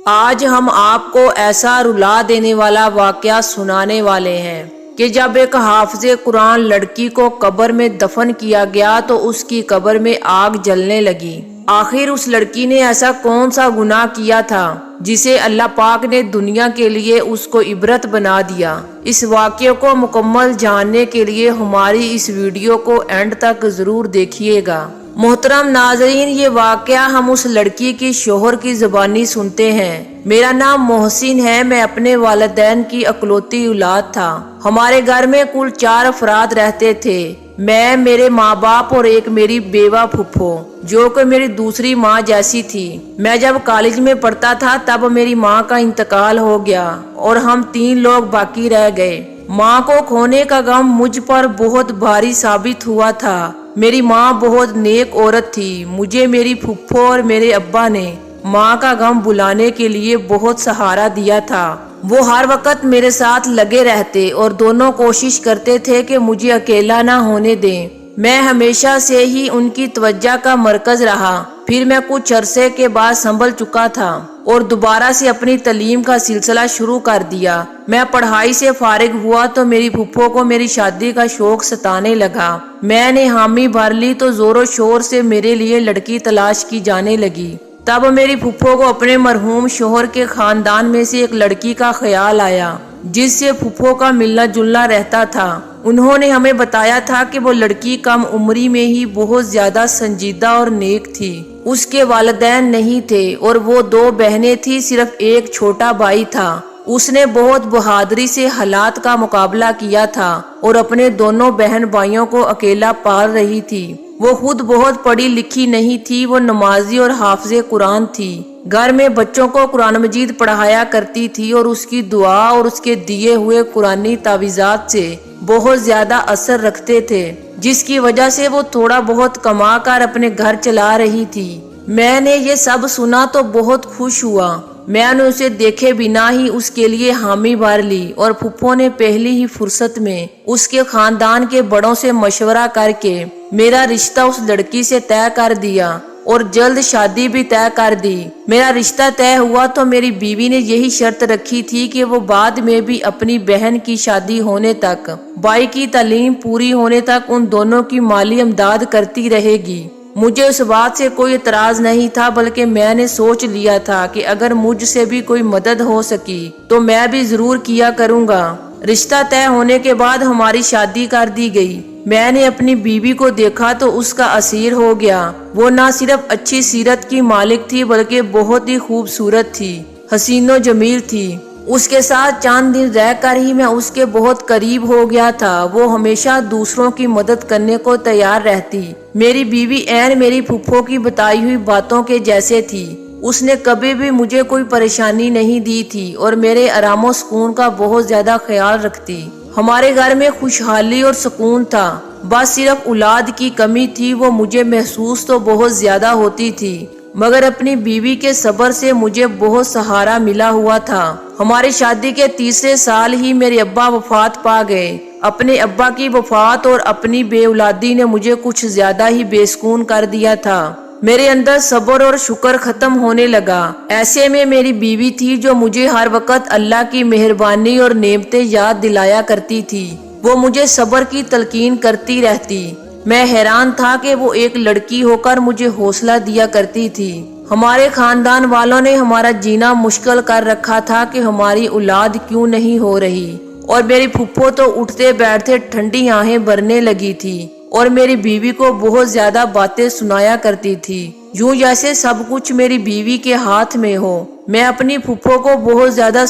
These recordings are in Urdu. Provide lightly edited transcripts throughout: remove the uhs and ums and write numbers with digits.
آج ہم آپ کو ایسا رلا دینے والا واقعہ سنانے والے ہیں کہ جب ایک حافظ قرآن لڑکی کو قبر میں دفن کیا گیا تو اس کی قبر میں آگ جلنے لگی۔ آخر اس لڑکی نے ایسا کون سا گناہ کیا تھا جسے اللہ پاک نے دنیا کے لیے اس کو عبرت بنا دیا؟ اس واقعے کو مکمل جاننے کے لیے ہماری اس ویڈیو کو اینڈ تک ضرور دیکھیے گا۔ محترم ناظرین، یہ واقعہ ہم اس لڑکی کی شوہر کی زبانی سنتے ہیں۔ میرا نام محسن ہے، میں اپنے والدین کی اکلوتی اولاد تھا۔ ہمارے گھر میں کل 4 افراد رہتے تھے، میں، میرے ماں باپ اور ایک میری بیوہ پھپھو جو کہ میری دوسری ماں جیسی تھی۔ میں جب کالج میں پڑھتا تھا تب میری ماں کا انتقال ہو گیا اور ہم 3 لوگ باقی رہ گئے۔ ماں کو کھونے کا غم مجھ پر بہت بھاری ثابت ہوا تھا۔ میری ماں بہت نیک عورت تھی۔ مجھے میری پھپھو اور میرے ابا نے ماں کا غم بلانے کے لیے بہت سہارا دیا تھا۔ وہ ہر وقت میرے ساتھ لگے رہتے اور دونوں کوشش کرتے تھے کہ مجھے اکیلا نہ ہونے دیں۔ میں ہمیشہ سے ہی ان کی توجہ کا مرکز رہا۔ پھر میں کچھ عرصے کے بعد سنبھل چکا تھا اور دوبارہ سے اپنی تعلیم کا سلسلہ شروع کر دیا۔ میں پڑھائی سے فارغ ہوا تو میری پھپھو کو میری شادی کا شوق ستانے لگا۔ میں نے حامی بھر لی تو زور و شور سے میرے لیے لڑکی تلاش کی جانے لگی۔ تب میری پھپھو کو اپنے مرحوم شوہر کے خاندان میں سے ایک لڑکی کا خیال آیا جس سے پھپھو کا ملنا جلنا رہتا تھا۔ انہوں نے ہمیں بتایا تھا کہ وہ لڑکی کم عمری میں ہی بہت زیادہ سنجیدہ اور نیک تھی۔ اس کے والدین نہیں تھے اور وہ 2 بہنیں تھیں، صرف ایک چھوٹا بھائی تھا۔ اس نے بہت بہادری سے حالات کا مقابلہ کیا تھا اور اپنے دونوں بہن بھائیوں کو اکیلا پال رہی تھی۔ وہ خود بہت پڑھی لکھی نہیں تھی، وہ نمازی اور حافظ قرآن تھی۔ گھر میں بچوں کو قرآن مجید پڑھایا کرتی تھی اور اس کی دعا اور اس کے دیے ہوئے قرآنی تعویذات سے بہت زیادہ اثر رکھتے تھے، جس کی وجہ سے وہ تھوڑا بہت کما کر اپنے گھر چلا رہی تھی۔ میں نے یہ سب سنا تو بہت خوش ہوا۔ میں نے اسے دیکھے بنا ہی اس کے لیے حامی بھر لی اور پھپھو نے پہلی ہی فرصت میں اس کے خاندان کے بڑوں سے مشورہ کر کے میرا رشتہ اس لڑکی سے طے کر دیا اور جلد شادی بھی طے کر دی۔ میرا رشتہ طے ہوا تو میری بیوی نے یہی شرط رکھی تھی کہ وہ بعد میں بھی اپنی بہن کی شادی ہونے تک، بھائی کی تعلیم پوری ہونے تک ان دونوں کی مالی امداد کرتی رہے گی۔ مجھے اس بات سے کوئی اعتراض نہیں تھا، بلکہ میں نے سوچ لیا تھا کہ اگر مجھ سے بھی کوئی مدد ہو سکی تو میں بھی ضرور کیا کروں گا۔ رشتہ طے ہونے کے بعد ہماری شادی کر دی گئی۔ میں نے اپنی بیوی کو دیکھا تو اس کا اسیر ہو گیا۔ وہ نہ صرف اچھی سیرت کی مالک تھی بلکہ بہت ہی خوبصورت تھی، حسین و جمیل تھی۔ اس کے ساتھ چند دن رہ کر ہی میں اس کے بہت قریب ہو گیا تھا۔ وہ ہمیشہ دوسروں کی مدد کرنے کو تیار رہتی۔ میری بیوی عین میری پھپھو کی بتائی ہوئی باتوں کے جیسے تھی۔ اس نے کبھی بھی مجھے کوئی پریشانی نہیں دی تھی اور میرے آرام و سکون کا بہت زیادہ خیال رکھتی۔ ہمارے گھر میں خوشحالی اور سکون تھا، بس صرف اولاد کی کمی تھی۔ وہ مجھے محسوس تو بہت زیادہ ہوتی تھی، مگر اپنی بیوی کے صبر سے مجھے بہت سہارا ملا ہوا تھا۔ ہماری شادی کے تیسرے سال ہی میرے ابا وفات پا گئے۔ اپنے ابا کی وفات اور اپنی بے اولادی نے مجھے کچھ زیادہ ہی بے سکون کر دیا تھا۔ میرے اندر صبر اور شکر ختم ہونے لگا۔ ایسے میں میری بیوی تھی جو مجھے ہر وقت اللہ کی مہربانی اور نعمتیں یاد دلایا کرتی تھی۔ وہ مجھے صبر کی تلقین کرتی رہتی۔ میں حیران تھا کہ وہ ایک لڑکی ہو کر مجھے حوصلہ دیا کرتی تھی۔ ہمارے خاندان والوں نے ہمارا جینا مشکل کر رکھا تھا کہ ہماری اولاد کیوں نہیں ہو رہی، اور میری پھپھو تو اٹھتے بیٹھتے ٹھنڈی آہیں بھرنے لگی تھی اور میری بیوی کو بہت زیادہ باتیں سنایا کرتی تھی، یوں جیسے سب کچھ میری بیوی کے ہاتھ میں ہو۔ میں اپنی پھپھو کو بہت زیادہ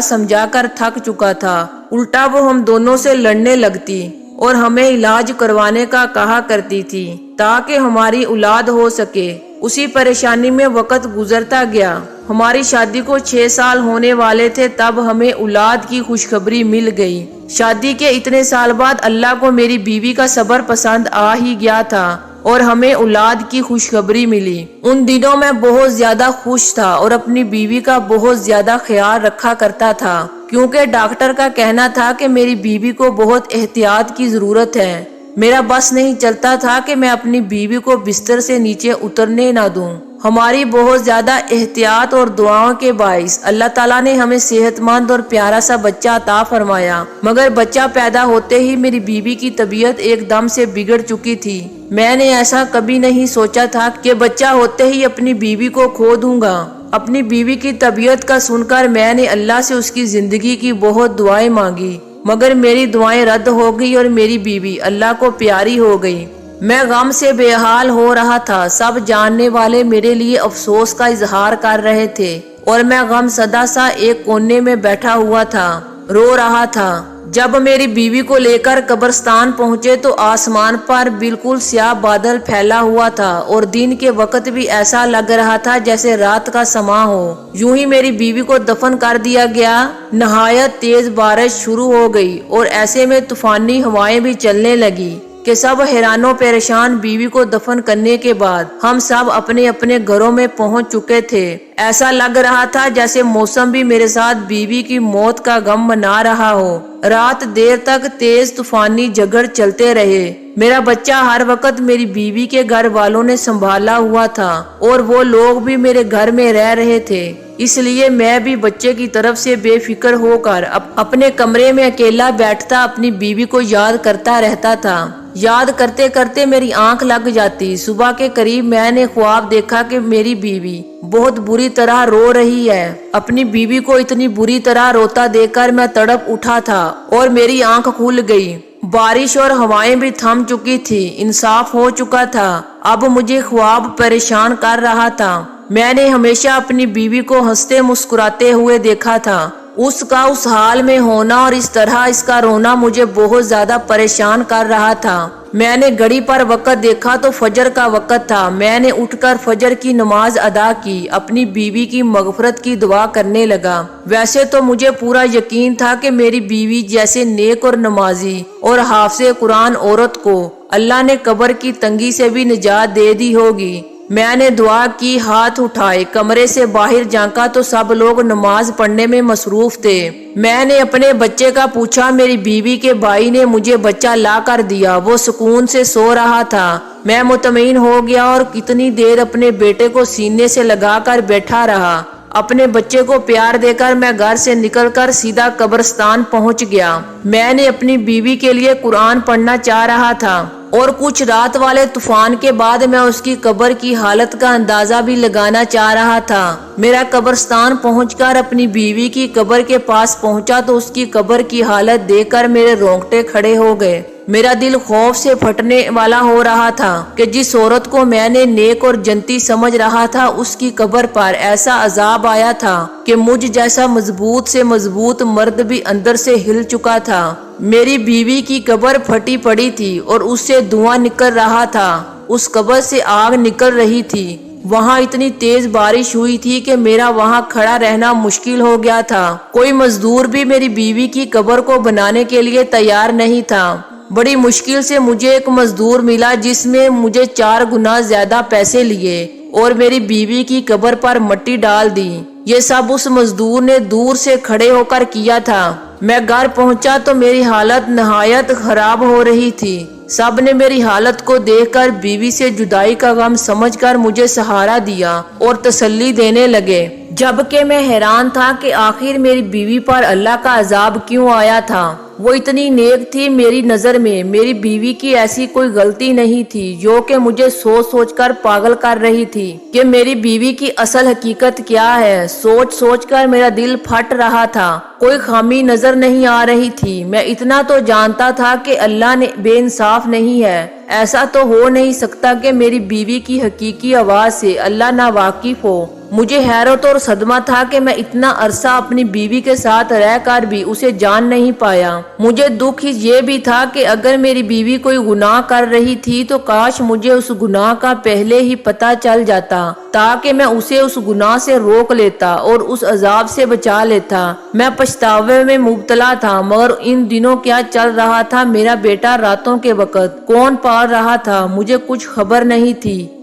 سمجھا کر تھک چکا تھا۔ الٹا وہ ہم دونوں سے لڑنے لگتی اور ہمیں علاج کروانے کا کہا کرتی تھی تاکہ ہماری اولاد ہو سکے۔ اسی پریشانی میں وقت گزرتا گیا۔ ہماری شادی کو 6 سال ہونے والے تھے تب ہمیں اولاد کی خوشخبری مل گئی۔ شادی کے اتنے سال بعد اللہ کو میری بیوی کا صبر پسند آ ہی گیا تھا اور ہمیں اولاد کی خوشخبری ملی۔ ان دنوں میں بہت زیادہ خوش تھا اور اپنی بیوی کا بہت زیادہ خیال رکھا کرتا تھا، کیونکہ ڈاکٹر کا کہنا تھا کہ میری بیوی کو بہت احتیاط کی ضرورت ہے۔ میرا بس نہیں چلتا تھا کہ میں اپنی بیوی کو بستر سے نیچے اترنے نہ دوں۔ ہماری بہت زیادہ احتیاط اور دعاؤں کے باعث اللہ تعالیٰ نے ہمیں صحت مند اور پیارا سا بچہ عطا فرمایا، مگر بچہ پیدا ہوتے ہی میری بیوی کی طبیعت ایک دم سے بگڑ چکی تھی۔ میں نے ایسا کبھی نہیں سوچا تھا کہ بچہ ہوتے ہی اپنی بیوی کو کھو دوں گا۔ اپنی بیوی کی طبیعت کا سن کر میں نے اللہ سے اس کی زندگی کی بہت دعائیں مانگی، مگر میری دعائیں رد ہو گئی اور میری بیوی اللہ کو پیاری ہو گئی۔ میں غم سے بے حال ہو رہا تھا۔ سب جاننے والے میرے لیے افسوس کا اظہار کر رہے تھے اور میں غم زدہ سا ایک کونے میں بیٹھا ہوا تھا، رو رہا تھا۔ جب میری بیوی کو لے کر قبرستان پہنچے تو آسمان پر بالکل سیاہ بادل پھیلا ہوا تھا اور دن کے وقت بھی ایسا لگ رہا تھا جیسے رات کا سما ہو۔ یوں ہی میری بیوی کو دفن کر دیا گیا۔ نہایت تیز بارش شروع ہو گئی اور ایسے میں طوفانی ہوائیں بھی چلنے لگی کہ سب حیران و پریشان۔ بیوی کو دفن کرنے کے بعد ہم سب اپنے اپنے گھروں میں پہنچ چکے تھے۔ ایسا لگ رہا تھا جیسے موسم بھی میرے ساتھ بیوی کی موت کا غم منا رہا ہو۔ رات دیر تک تیز طوفانی جھگڑ چلتے رہے۔ میرا بچہ ہر وقت میری بیوی کے گھر والوں نے سنبھالا ہوا تھا اور وہ لوگ بھی میرے گھر میں رہ رہے تھے، اس لیے میں بھی بچے کی طرف سے بے فکر ہو کر اپنے کمرے میں اکیلا بیٹھتا اپنی بیوی کو یاد کرتا رہتا تھا۔ یاد کرتے کرتے میری آنکھ لگ جاتی۔ صبح کے قریب میں نے خواب دیکھا کہ میری بیوی بہت بری طرح رو رہی ہے۔ اپنی بیوی کو اتنی بری طرح روتا دیکھ کر میں تڑپ اٹھا تھا اور میری آنکھ کھل گئی۔ بارش اور ہوائیں بھی تھم چکی تھی، انصاف ہو چکا تھا۔ اب مجھے خواب پریشان کر رہا تھا۔ میں نے ہمیشہ اپنی بیوی کو ہنستے مسکراتے ہوئے دیکھا تھا۔ اس کا اس حال میں ہونا اور اس طرح اس کا رونا مجھے بہت زیادہ پریشان کر رہا تھا۔ میں نے گھڑی پر وقت دیکھا تو فجر کا وقت تھا۔ میں نے اٹھ کر فجر کی نماز ادا کی، اپنی بیوی کی مغفرت کی دعا کرنے لگا۔ ویسے تو مجھے پورا یقین تھا کہ میری بیوی جیسے نیک اور نمازی اور حافظ قرآن عورت کو اللہ نے قبر کی تنگی سے بھی نجات دے دی ہوگی۔ میں نے دعا کی، ہاتھ اٹھائے، کمرے سے باہر جھانکا تو سب لوگ نماز پڑھنے میں مصروف تھے۔ میں نے اپنے بچے کا پوچھا، میری بیوی کے بھائی نے مجھے بچہ لا کر دیا، وہ سکون سے سو رہا تھا۔ میں مطمئن ہو گیا اور کتنی دیر اپنے بیٹے کو سینے سے لگا کر بیٹھا رہا۔ اپنے بچے کو پیار دے کر میں گھر سے نکل کر سیدھا قبرستان پہنچ گیا۔ میں نے اپنی بیوی کے لیے قرآن پڑھنا چاہ رہا تھا اور کچھ رات والے طوفان کے بعد میں اس کی قبر کی حالت کا اندازہ بھی لگانا چاہ رہا تھا۔ میرا قبرستان پہنچ کر اپنی بیوی کی قبر کے پاس پہنچا تو اس کی قبر کی حالت دیکھ کر میرے رونگٹے کھڑے ہو گئے۔ میرا دل خوف سے پھٹنے والا ہو رہا تھا کہ جس عورت کو میں نے نیک اور جنتی سمجھ رہا تھا، اس کی قبر پر ایسا عذاب آیا تھا کہ مجھ جیسا مضبوط سے مضبوط مرد بھی اندر سے ہل چکا تھا۔ میری بیوی کی قبر پھٹی پڑی تھی اور اس سے دھواں نکل رہا تھا، اس قبر سے آگ نکل رہی تھی۔ وہاں اتنی تیز بارش ہوئی تھی کہ میرا وہاں کھڑا رہنا مشکل ہو گیا تھا۔ کوئی مزدور بھی میری بیوی کی قبر کو بنانے کے لیے تیار نہیں تھا۔ بڑی مشکل سے مجھے ایک مزدور ملا جس میں مجھے 4 گنا زیادہ پیسے لیے اور میری بیوی کی قبر پر مٹی ڈال دی۔ یہ سب اس مزدور نے دور سے کھڑے ہو کر کیا تھا۔ میں گھر پہنچا تو میری حالت نہایت خراب ہو رہی تھی۔ سب نے میری حالت کو دیکھ کر بیوی سے جدائی کا غم سمجھ کر مجھے سہارا دیا اور تسلی دینے لگے، جبکہ میں حیران تھا کہ آخر میری بیوی پر اللہ کا عذاب کیوں آیا تھا۔ وہ اتنی نیک تھی میری نظر میں، میری بیوی کی ایسی کوئی غلطی نہیں تھی جو کہ مجھے سوچ سوچ کر پاگل کر رہی تھی کہ میری بیوی کی اصل حقیقت کیا ہے۔ سوچ سوچ کر میرا دل پھٹ رہا تھا، کوئی خامی نظر نہیں آ رہی تھی۔ میں اتنا تو جانتا تھا کہ اللہ نے بے انصاف نہیں ہے۔ ایسا تو ہو نہیں سکتا کہ میری بیوی کی حقیقی آواز سے اللہ نا واقف ہو۔ مجھے حیرت اور صدمہ تھا کہ میں اتنا عرصہ اپنی بیوی کے ساتھ رہ کر بھی اسے جان نہیں پایا۔ مجھے دکھ یہ بھی تھا کہ اگر میری بیوی کوئی گناہ کر رہی تھی تو کاش مجھے اس گناہ کا پہلے ہی پتہ چل جاتا تاکہ میں اسے اس گناہ سے روک لیتا اور اس عذاب سے بچا لیتا۔ میں پچھتاوے میں مبتلا تھا، مگر ان دنوں کیا چل رہا تھا، میرا بیٹا راتوں کے وقت کون پال رہا تھا، مجھے کچھ خبر نہیں تھی۔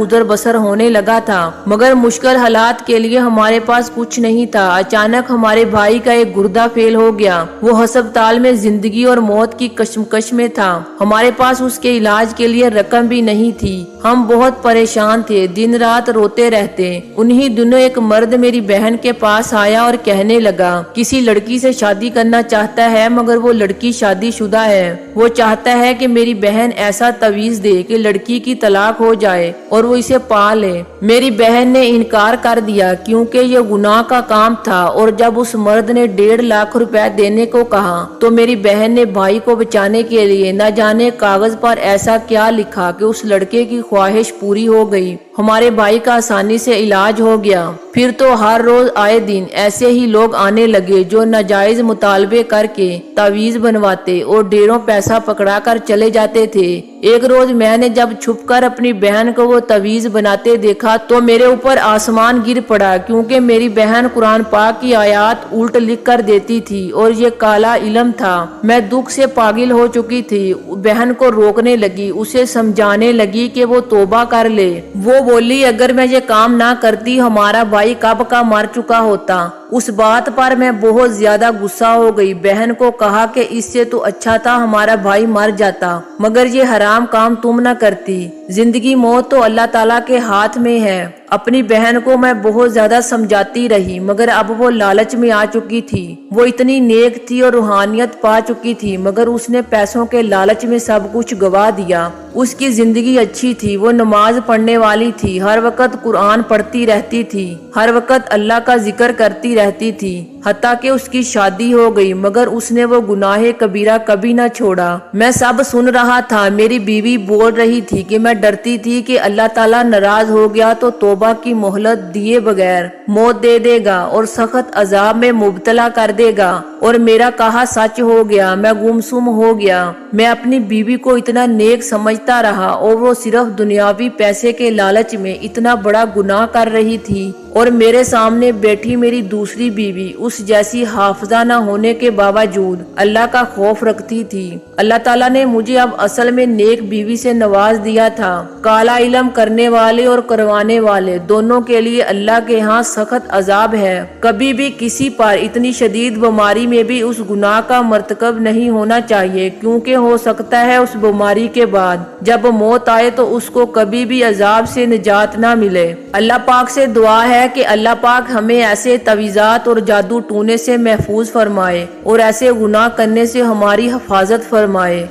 گزر بسر ہونے لگا تھا، مگر مشکل حالات کے لیے ہمارے پاس کچھ نہیں تھا۔ اچانک ہمارے بھائی کا ایک گردہ فیل ہو گیا، وہ ہسپتال میں زندگی اور موت کی کشمکش میں تھا۔ ہمارے پاس اس کے علاج کے لیے رقم بھی نہیں تھی، ہم بہت پریشان تھے، دن رات روتے رہتے۔ انہی دنوں ایک مرد میری بہن کے پاس آیا اور کہنے لگا کسی لڑکی سے شادی کرنا چاہتا ہے، مگر وہ لڑکی شادی شدہ ہے۔ وہ چاہتا ہے کہ میری بہن ایسا تعویذ دے کہ لڑکی کی طلاق ہو جائے اور وہ اسے پا لے۔ میری بہن نے انکار کر دیا کیونکہ یہ گناہ کا کام تھا، اور جب اس مرد نے 1.5 لاکھ روپے دینے کو کہا تو میری بہن نے بھائی کو بچانے کے لیے نہ جانے کاغذ پر ایسا کیا لکھا کہ اس لڑکے کی خواہش پوری ہو گئی۔ ہمارے بھائی کا آسانی سے علاج ہو گیا۔ پھر تو ہر روز آئے دن ایسے ہی لوگ آنے لگے جو ناجائز مطالبے کر کے تعویذ بنواتے اور ڈھیروں پیسہ پکڑا کر چلے جاتے تھے۔ ایک روز میں نے جب چھپ کر اپنی بہن کو وہ تعویذ بناتے دیکھا تو میرے اوپر آسمان گر پڑا، کیونکہ میری بہن قرآن پاک کی آیات الٹ لکھ کر دیتی تھی اور یہ کالا علم تھا۔ میں دکھ سے پاگل ہو چکی تھی۔ بہن کو روکنے لگی، اسے سمجھانے لگی کہ وہ توبہ کر لے۔ وہ بولی اگر میں یہ کام نہ کرتی ہمارا بھائی کب کا مر چکا ہوتا۔ اس بات پر میں بہت زیادہ غصہ ہو گئی۔ بہن کو کہا کہ اس سے تو اچھا تھا ہمارا بھائی مر جاتا، مگر یہ حرام کام تم نہ کرتی۔ زندگی موت تو اللہ تعالیٰ کے ہاتھ میں ہے۔ اپنی بہن کو میں بہت زیادہ سمجھاتی رہی، مگر اب وہ لالچ میں آ چکی تھی۔ وہ اتنی نیک تھی اور روحانیت پا چکی تھی، مگر اس نے پیسوں کے لالچ میں سب کچھ گوا دیا۔ اس کی زندگی اچھی تھی، وہ نماز پڑھنے والی تھی، ہر وقت قرآن پڑھتی رہتی تھی، ہر وقت اللہ کا ذکر کرتی رہتی تھی، حتیٰ کہ اس کی شادی ہو گئی، مگر اس نے وہ گناہ کبیرہ کبھی نہ چھوڑا۔ میں سب سن رہا تھا۔ میری بیوی بول رہی تھی کہ میں ڈرتی تھی کہ اللہ تعالیٰ ناراض ہو گیا تو توبہ کی مہلت دیے بغیر موت دے دے گا اور سخت عذاب میں مبتلا کر دے گا، اور میرا کہا سچ ہو گیا، میں گمسم ہو گیا۔ میں اپنی بیوی کو اتنا نیک سمجھتا رہا اور وہ صرف دنیاوی پیسے کے لالچ میں اتنا بڑا گناہ کر رہی تھی، اور میرے سامنے بیٹھی میری دوسری بیوی اس جیسی حافظہ نہ ہونے کے باوجود اللہ کا خوف رکھتی تھی۔ اللہ تعالیٰ نے مجھے اب اصل میں نیک بیوی سے نواز دیا تھا۔ کالا علم کرنے والے اور کروانے والے دونوں کے لیے اللہ کے ہاں سخت عذاب ہے۔ کبھی بھی کسی پر اتنی شدید بیماری میں بھی اس گناہ کا مرتکب نہیں ہونا چاہیے، کیونکہ ہو سکتا ہے اس بیماری کے بعد جب موت آئے تو اس کو کبھی بھی عذاب سے نجات نہ ملے۔ اللہ پاک سے دعا ہے کہ اللہ پاک ہمیں ایسے تعویذات اور جادو ٹونے سے محفوظ فرمائے اور ایسے گناہ کرنے سے ہماری حفاظت فرمائے۔